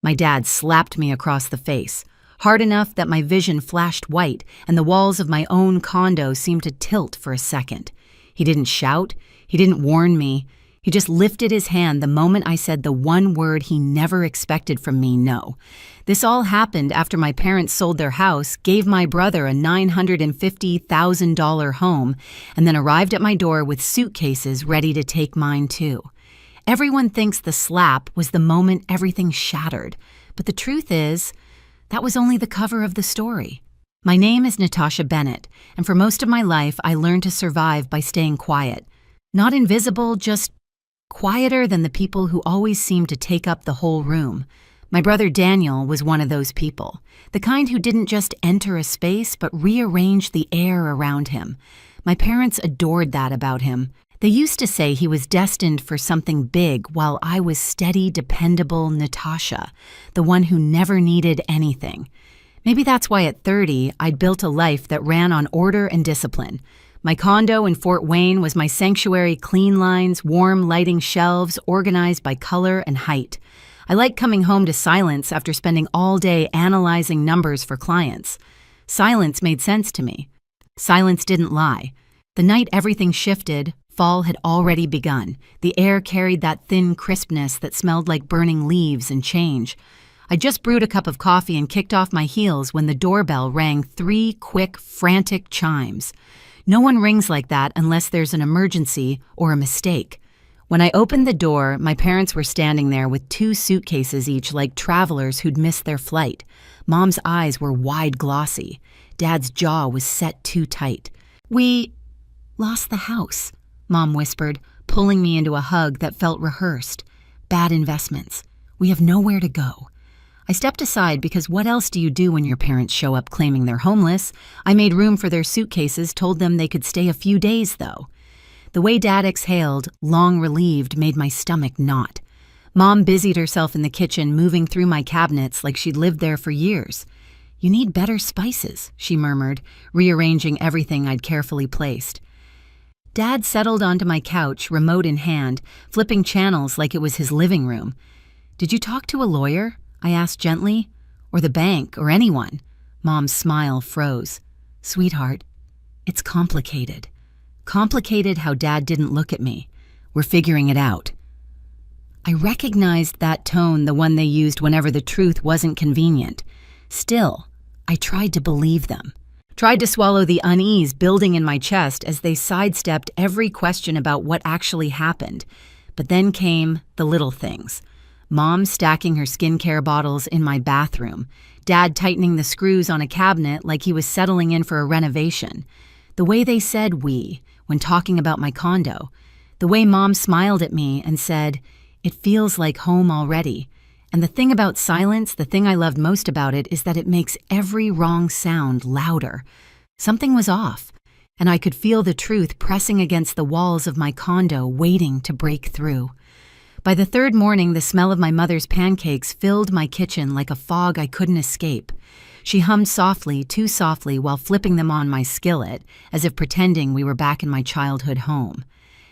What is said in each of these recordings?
My dad slapped me across the face, hard enough that my vision flashed white and the walls of my own condo seemed to tilt for a second. He didn't shout, he didn't warn me. He just lifted his hand the moment I said the one word he never expected from me, no. This all happened after my parents sold their house, gave my brother a $950,000 home, and then arrived at my door with suitcases ready to take mine too. Everyone thinks the slap was the moment everything shattered, but the truth is, that was only the cover of the story. My name is Natasha Bennett, and for most of my life I learned to survive by staying quiet. Not invisible, just quieter than the people who always seem to take up the whole room. My brother Daniel was one of those people, the kind who didn't just enter a space but rearrange the air around him. My parents adored that about him. They used to say he was destined for something big while I was steady, dependable Natasha, the one who never needed anything. Maybe that's why at 30 I'd built a life that ran on order and discipline. My condo in Fort Wayne was my sanctuary, clean lines, warm lighting shelves, organized by color and height. I liked coming home to silence after spending all day analyzing numbers for clients. Silence made sense to me. Silence didn't lie. The night everything shifted, fall had already begun. The air carried that thin crispness that smelled like burning leaves and change. I just brewed a cup of coffee and kicked off my heels when the doorbell rang 3 quick, frantic chimes. No one rings like that unless there's an emergency or a mistake. When I opened the door, my parents were standing there with 2 suitcases each like travelers who'd missed their flight. Mom's eyes were wide glossy. Dad's jaw was set too tight. "We lost the house," Mom whispered, pulling me into a hug that felt rehearsed. "Bad investments. We have nowhere to go." I stepped aside because what else do you do when your parents show up claiming they're homeless? I made room for their suitcases, told them they could stay a few days, though. The way Dad exhaled, long relieved, made my stomach knot. Mom busied herself in the kitchen, moving through my cabinets like she'd lived there for years. "You need better spices," she murmured, rearranging everything I'd carefully placed. Dad settled onto my couch, remote in hand, flipping channels like it was his living room. "Did you talk to a lawyer?" I asked gently. "Or the bank, or anyone?" Mom's smile froze. "Sweetheart, it's complicated. Complicated how Dad didn't look at me. We're figuring it out." I recognized that tone, the one they used whenever the truth wasn't convenient. Still, I tried to believe them. Tried to swallow the unease building in my chest as they sidestepped every question about what actually happened. But then came the little things. Mom stacking her skincare bottles in my bathroom. Dad tightening the screws on a cabinet like he was settling in for a renovation. The way they said "we" when talking about my condo. The way Mom smiled at me and said, "It feels like home already." And the thing about silence, the thing I loved most about it, is that it makes every wrong sound louder. Something was off, and I could feel the truth pressing against the walls of my condo, waiting to break through. By the 3rd morning, the smell of my mother's pancakes filled my kitchen like a fog I couldn't escape. She hummed softly, too softly, while flipping them on my skillet, as if pretending we were back in my childhood home.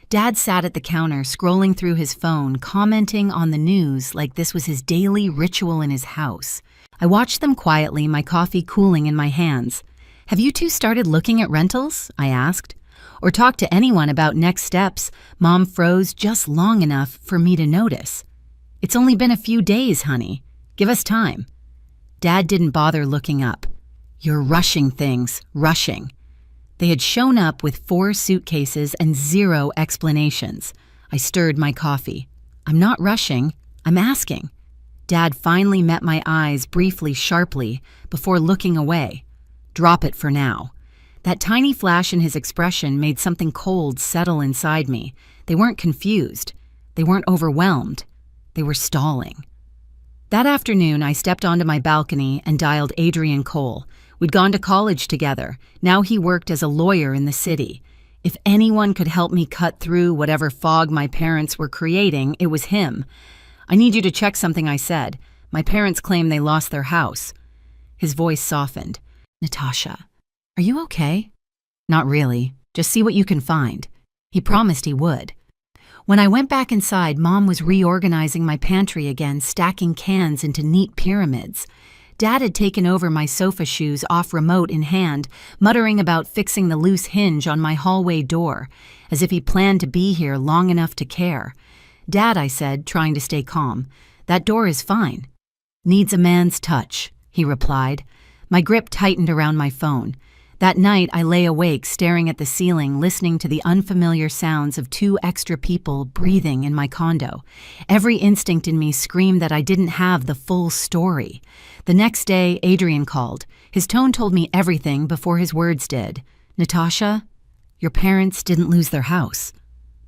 Dad sat at the counter, scrolling through his phone, commenting on the news like this was his daily ritual in his house. I watched them quietly, my coffee cooling in my hands. "Have you two started looking at rentals?" I asked. "Or talk to anyone about next steps?" Mom froze just long enough for me to notice. "It's only been a few days, honey. Give us time." Dad didn't bother looking up. "You're rushing things, rushing." They had shown up with 4 suitcases and 0 explanations. I stirred my coffee. "I'm not rushing. I'm asking." Dad finally met my eyes briefly, sharply, before looking away. "Drop it for now." That tiny flash in his expression made something cold settle inside me. They weren't confused. They weren't overwhelmed. They were stalling. That afternoon, I stepped onto my balcony and dialed Adrian Cole. We'd gone to college together. Now he worked as a lawyer in the city. If anyone could help me cut through whatever fog my parents were creating, it was him. "I need you to check something," I said. "My parents claim they lost their house." His voice softened. "Natasha, are you okay?" "Not really. Just see what you can find." He promised he would. When I went back inside, Mom was reorganizing my pantry again, stacking cans into neat pyramids. Dad had taken over my sofa shoes off remote in hand, muttering about fixing the loose hinge on my hallway door, as if he planned to be here long enough to care. "Dad," I said, trying to stay calm, "that door is fine." "Needs a man's touch," he replied. My grip tightened around my phone. That night, I lay awake, staring at the ceiling, listening to the unfamiliar sounds of 2 extra people breathing in my condo. Every instinct in me screamed that I didn't have the full story. The next day, Adrian called. His tone told me everything before his words did. "Natasha, your parents didn't lose their house."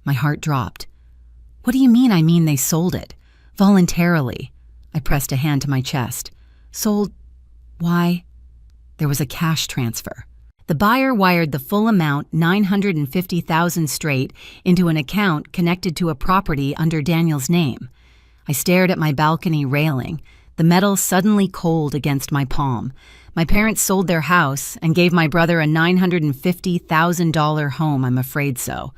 My heart dropped. "What do you mean? I mean they sold it. Voluntarily." I pressed a hand to my chest. "Sold? Why?" There was a cash transfer. The buyer wired the full amount, $950,000 straight, into an account connected to a property under Daniel's name. I stared at my balcony railing, the metal suddenly cold against my palm. My parents sold their house and gave my brother a $950,000 home, I'm afraid so.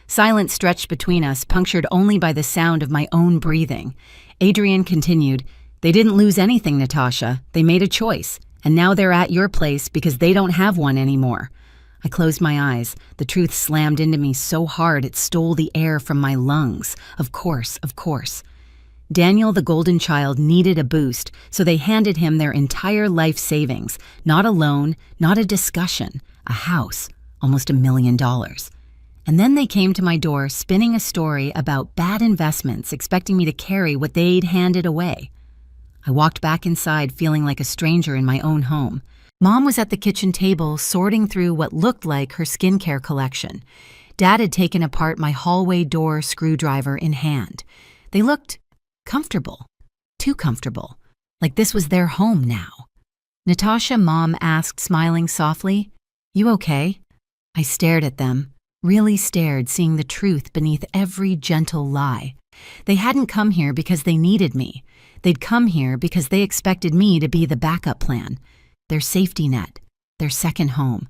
Silence stretched between us, punctured only by the sound of my own breathing. Adrian continued, "They didn't lose anything, Natasha. They made a choice. And now they're at your place because they don't have one anymore." I closed my eyes. The truth slammed into me so hard it stole the air from my lungs. Of course. Daniel, the golden child, needed a boost, so they handed him their entire life savings. Not a loan, not a discussion. A house. Almost $1 million. And then they came to my door, spinning a story about bad investments, expecting me to carry what they'd handed away. I walked back inside, feeling like a stranger in my own home. Mom was at the kitchen table, sorting through what looked like her skincare collection. Dad had taken apart my hallway door screwdriver in hand. They looked comfortable. Too comfortable. Like this was their home now. "Natasha," Mom asked, smiling softly, "You okay?" I stared at them, really stared, seeing the truth beneath every gentle lie. They hadn't come here because they needed me. They'd come here because they expected me to be the backup plan, their safety net, their second home.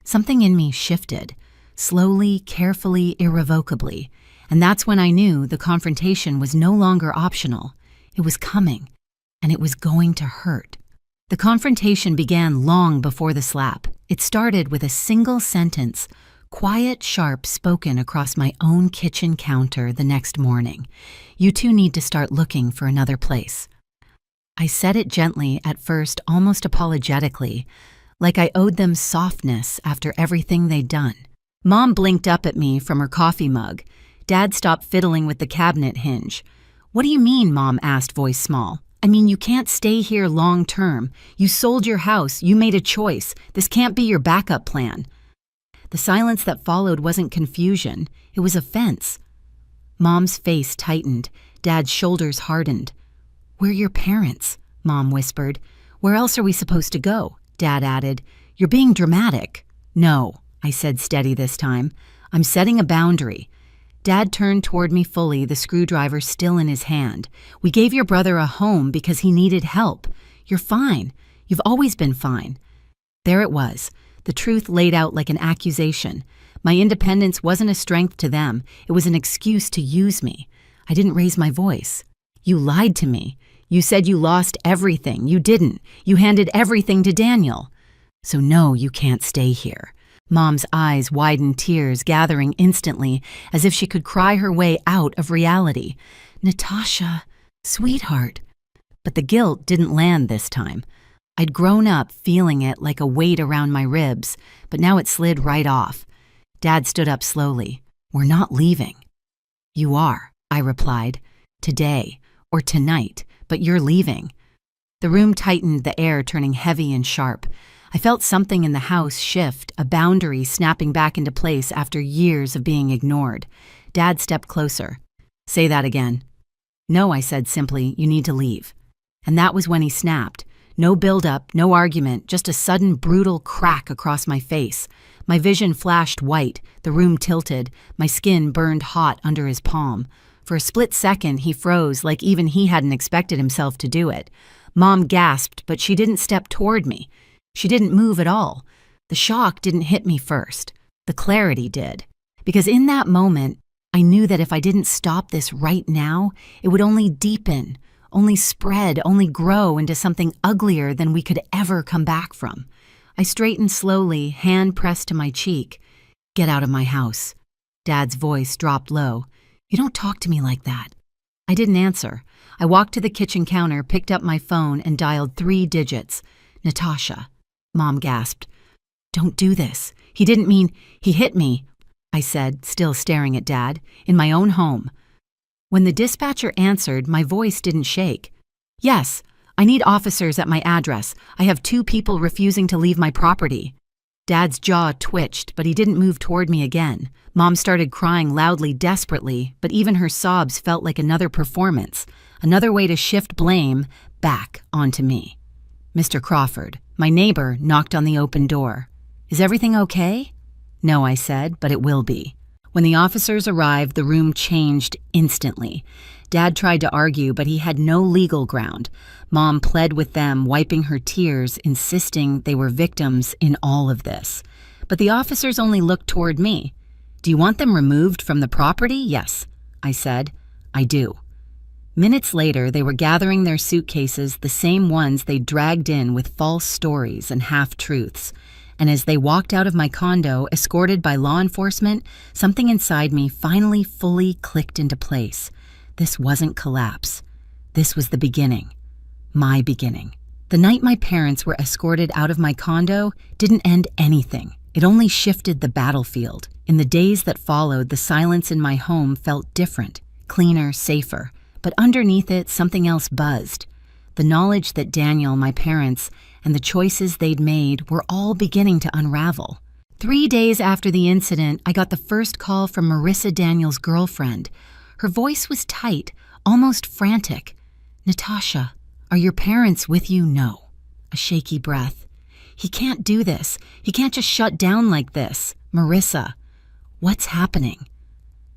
Something in me shifted, slowly, carefully, irrevocably, and that's when I knew the confrontation was no longer optional. It was coming, and it was going to hurt. The confrontation began long before the slap. It started with a single sentence, quiet, sharp, spoken across my own kitchen counter the next morning. "You two need to start looking for another place." I said it gently at first, almost apologetically, like I owed them softness after everything they'd done. Mom blinked up at me from her coffee mug. Dad stopped fiddling with the cabinet hinge. "What do you mean?" Mom asked, voice small. "I mean, you can't stay here long term. You sold your house. You made a choice. This can't be your backup plan." The silence that followed wasn't confusion. It was offense. Mom's face tightened. Dad's shoulders hardened. "We're your parents," Mom whispered. "Where else are we supposed to go?" Dad added. "You're being dramatic." "No," I said, steady this time. "I'm setting a boundary." Dad turned toward me fully, the screwdriver still in his hand. "We gave your brother a home because he needed help. You're fine. You've always been fine." There it was. The truth laid out like an accusation. My independence wasn't a strength to them. It was an excuse to use me. I didn't raise my voice. "You lied to me. You said you lost everything. You didn't. You handed everything to Daniel. So no, you can't stay here." Mom's eyes widened, tears gathering instantly, as if she could cry her way out of reality. "Natasha, sweetheart." But the guilt didn't land this time. I'd grown up feeling it like a weight around my ribs, but now it slid right off. Dad stood up slowly. "We're not leaving." "You are," I replied. "Today, or tonight, but you're leaving." The room tightened, the air turning heavy and sharp. I felt something in the house shift, a boundary snapping back into place after years of being ignored. Dad stepped closer. "Say that again." "No," I said simply, "you need to leave." And that was when he snapped. No build-up, no argument, just a sudden brutal crack across my face. My vision flashed white, the room tilted, my skin burned hot under his palm. For a split second, he froze like even he hadn't expected himself to do it. Mom gasped, but she didn't step toward me. She didn't move at all. The shock didn't hit me first. The clarity did. Because in that moment, I knew that if I didn't stop this right now, it would only deepen, only spread, only grow into something uglier than we could ever come back from. I straightened slowly, hand pressed to my cheek. "Get out of my house." Dad's voice dropped low. "You don't talk to me like that." I didn't answer. I walked to the kitchen counter, picked up my phone, and dialed 3 digits. "Natasha." Mom gasped. "Don't do this. He didn't mean, he hit me," I said, still staring at Dad, "in my own home." When the dispatcher answered, my voice didn't shake. "Yes, I need officers at my address. I have 2 people refusing to leave my property." Dad's jaw twitched, but he didn't move toward me again. Mom started crying loudly, desperately, but even her sobs felt like another performance, another way to shift blame back onto me. Mr. Crawford, my neighbor, knocked on the open door. "Is everything okay?" "No," I said, "but it will be." When the officers arrived, the room changed instantly. Dad tried to argue, but he had no legal ground. Mom pled with them, wiping her tears, insisting they were victims in all of this. But the officers only looked toward me. "Do you want them removed from the property?" "Yes," I said. "I do." Minutes later, they were gathering their suitcases, the same ones they dragged in with false stories and half-truths. And as they walked out of my condo, escorted by law enforcement, something inside me finally fully clicked into place. This wasn't collapse. This was the beginning. My beginning. The night my parents were escorted out of my condo didn't end anything. It only shifted the battlefield. In the days that followed, the silence in my home felt different, cleaner, safer. But underneath it, something else buzzed. The knowledge that Daniel, my parents, and the choices they'd made were all beginning to unravel. 3 days after the incident, I got the first call from Marissa, Daniel's girlfriend. Her voice was tight, almost frantic. "Natasha, are your parents with you?" "No." A shaky breath. "He can't do this. He can't just shut down like this." "Marissa, what's happening?"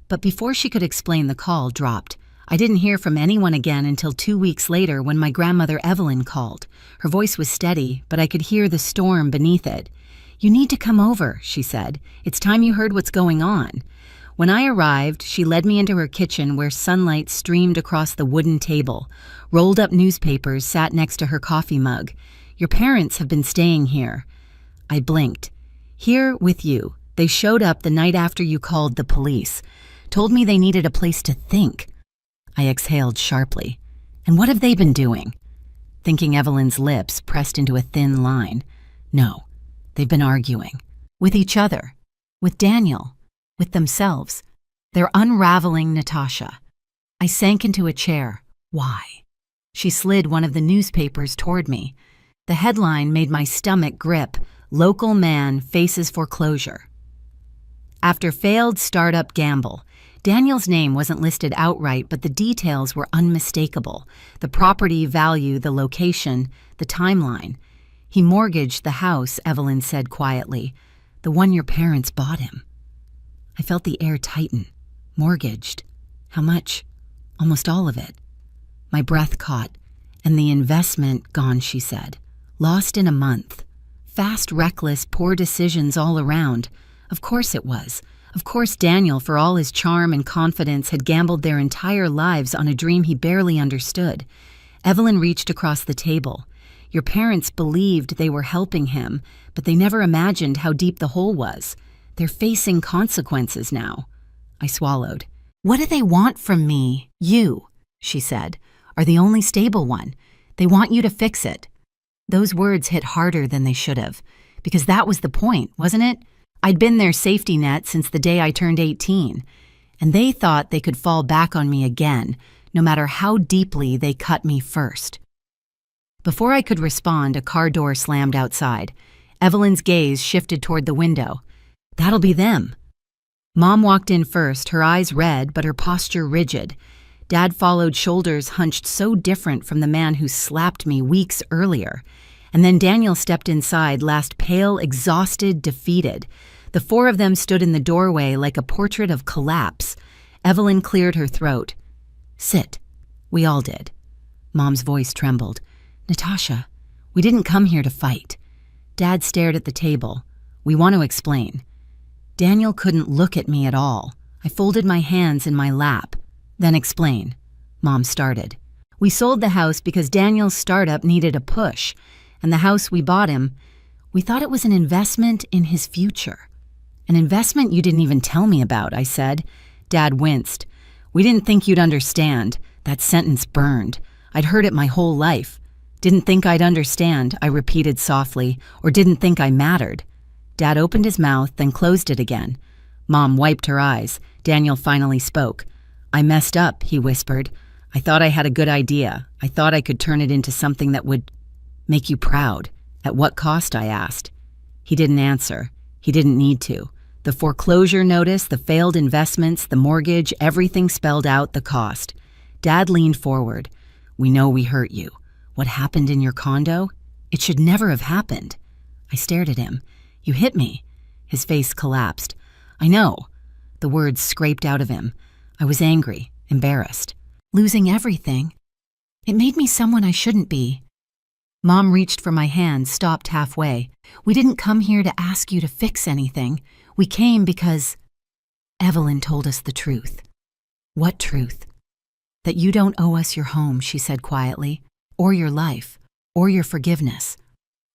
But before she could explain, the call dropped. I didn't hear from anyone again until 2 weeks later when my grandmother Evelyn called. Her voice was steady, but I could hear the storm beneath it. "You need to come over," she said. "It's time you heard what's going on." When I arrived, she led me into her kitchen where sunlight streamed across the wooden table. Rolled up newspapers sat next to her coffee mug. "Your parents have been staying here." I blinked. "Here with you. They showed up the night after you called the police. Told me they needed a place to think." I exhaled sharply. "And what have they been doing?" Thinking Evelyn's lips pressed into a thin line. "No, they've been arguing. With each other. With Daniel. With themselves. They're unraveling Natasha." I sank into a chair. "Why?" She slid one of the newspapers toward me. The headline made my stomach grip. "Local man faces foreclosure." After failed startup gamble. Daniel's name wasn't listed outright, but the details were unmistakable. The property value, the location, the timeline. "He mortgaged the house," Evelyn said quietly. "The one your parents bought him." I felt the air tighten. Mortgaged. How much? Almost all of it. My breath caught. "And the investment gone," she said. "Lost in a month. Fast, reckless, poor decisions all around." Of course it was. Of course Daniel, for all his charm and confidence, had gambled their entire lives on a dream he barely understood. Evelyn reached across the table. "Your parents believed they were helping him, but they never imagined how deep the hole was. They're facing consequences now." I swallowed. "What do they want from me? You," she said, "are the only stable one. They want you to fix it." Those words hit harder than they should have, because that was the point, wasn't it? I'd been their safety net since the day I turned 18, and they thought they could fall back on me again, no matter how deeply they cut me first. Before I could respond, a car door slammed outside. Evelyn's gaze shifted toward the window. "That'll be them." Mom walked in first, her eyes red, but her posture rigid. Dad followed, shoulders hunched so different from the man who slapped me weeks earlier. And then Daniel stepped inside, last pale, exhausted, defeated. The 4 of them stood in the doorway like a portrait of collapse. Evelyn cleared her throat. "Sit." We all did. Mom's voice trembled. "Natasha, we didn't come here to fight." Dad stared at the table. "We want to explain." Daniel couldn't look at me at all. I folded my hands in my lap. Then explain. Mom started. We sold the house because Daniel's startup needed a push, and the house we bought him, we thought it was an investment in his future. An investment you didn't even tell me about, I said. Dad winced. We didn't think you'd understand. That sentence burned. I'd heard it my whole life. Didn't think I'd understand, I repeated softly, or didn't think I mattered. Dad opened his mouth, then closed it again. Mom wiped her eyes. Daniel finally spoke. I messed up, he whispered. I thought I had a good idea. I thought I could turn it into something that would make you proud. At what cost, I asked. He didn't answer. He didn't need to. The foreclosure notice, the failed investments, the mortgage, everything spelled out the cost. Dad leaned forward. We know we hurt you. What happened in your condo? It should never have happened. I stared at him. You hit me. His face collapsed. I know. The words scraped out of him. I was angry, embarrassed. Losing everything. It made me someone I shouldn't be. Mom reached for my hand, stopped halfway. We didn't come here to ask you to fix anything. We came because Evelyn told us the truth. What truth? That you don't owe us your home, she said quietly, or your life, or your forgiveness.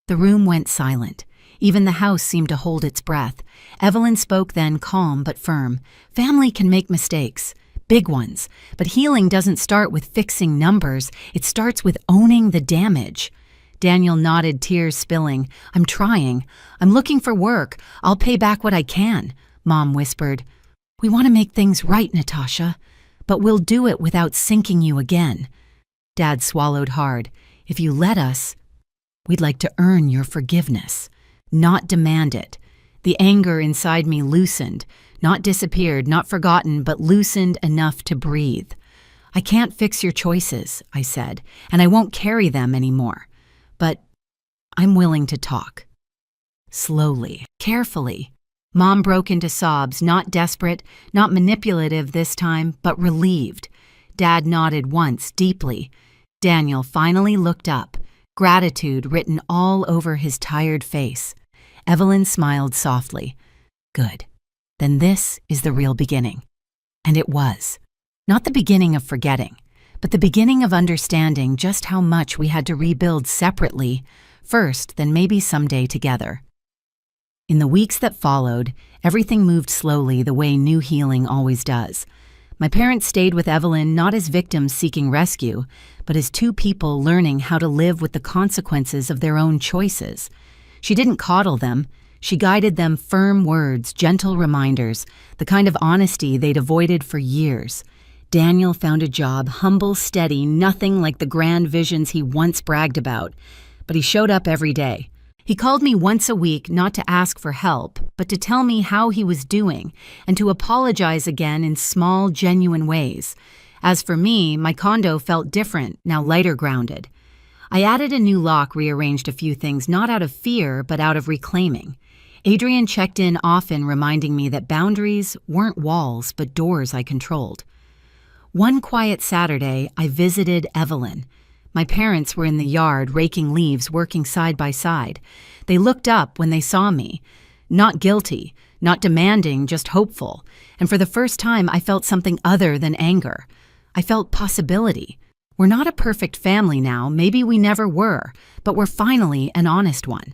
The room went silent. Even the house seemed to hold its breath. Evelyn spoke then, calm but firm. Family can make mistakes, big ones, but healing doesn't start with fixing numbers. It starts with owning the damage. Daniel nodded, tears spilling. I'm trying. I'm looking for work. I'll pay back what I can, Mom whispered. We want to make things right, Natasha, but we'll do it without sinking you again. Dad swallowed hard. If you let us, we'd like to earn your forgiveness, not demand it. The anger inside me loosened, not disappeared, not forgotten, but loosened enough to breathe. I can't fix your choices, I said, and I won't carry them anymore. But I'm willing to talk. Slowly, carefully. Mom broke into sobs, not desperate, not manipulative this time, but relieved. Dad nodded once, deeply. Daniel finally looked up, gratitude written all over his tired face. Evelyn smiled softly. Good. Then this is the real beginning. And it was. Not the beginning of forgetting, but the beginning of understanding just how much we had to rebuild separately, first, then maybe someday together. In the weeks that followed, everything moved slowly the way new healing always does. My parents stayed with Evelyn not as victims seeking rescue, but as two people learning how to live with the consequences of their own choices. She didn't coddle them. She guided them firm words, gentle reminders, the kind of honesty they'd avoided for years. Daniel found a job, humble, steady, nothing like the grand visions he once bragged about. But he showed up every day. He called me once a week not to ask for help, but to tell me how he was doing and to apologize again in small, genuine ways. As for me, my condo felt different, now lighter grounded. I added a new lock, rearranged a few things, not out of fear, but out of reclaiming. Adrian checked in often, reminding me that boundaries weren't walls, but doors I controlled. One quiet Saturday, I visited Evelyn. My parents were in the yard, raking leaves, working side by side. They looked up when they saw me. Not guilty, not demanding, just hopeful. And for the first time, I felt something other than anger. I felt possibility. We're not a perfect family now, maybe we never were, but we're finally an honest one.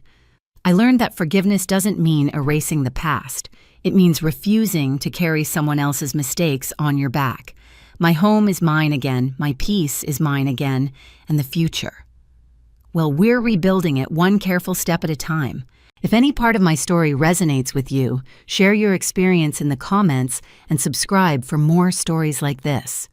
I learned that forgiveness doesn't mean erasing the past. It means refusing to carry someone else's mistakes on your back. My home is mine again, my peace is mine again, and the future. Well, we're rebuilding it one careful step at a time. If any part of my story resonates with you, share your experience in the comments and subscribe for more stories like this.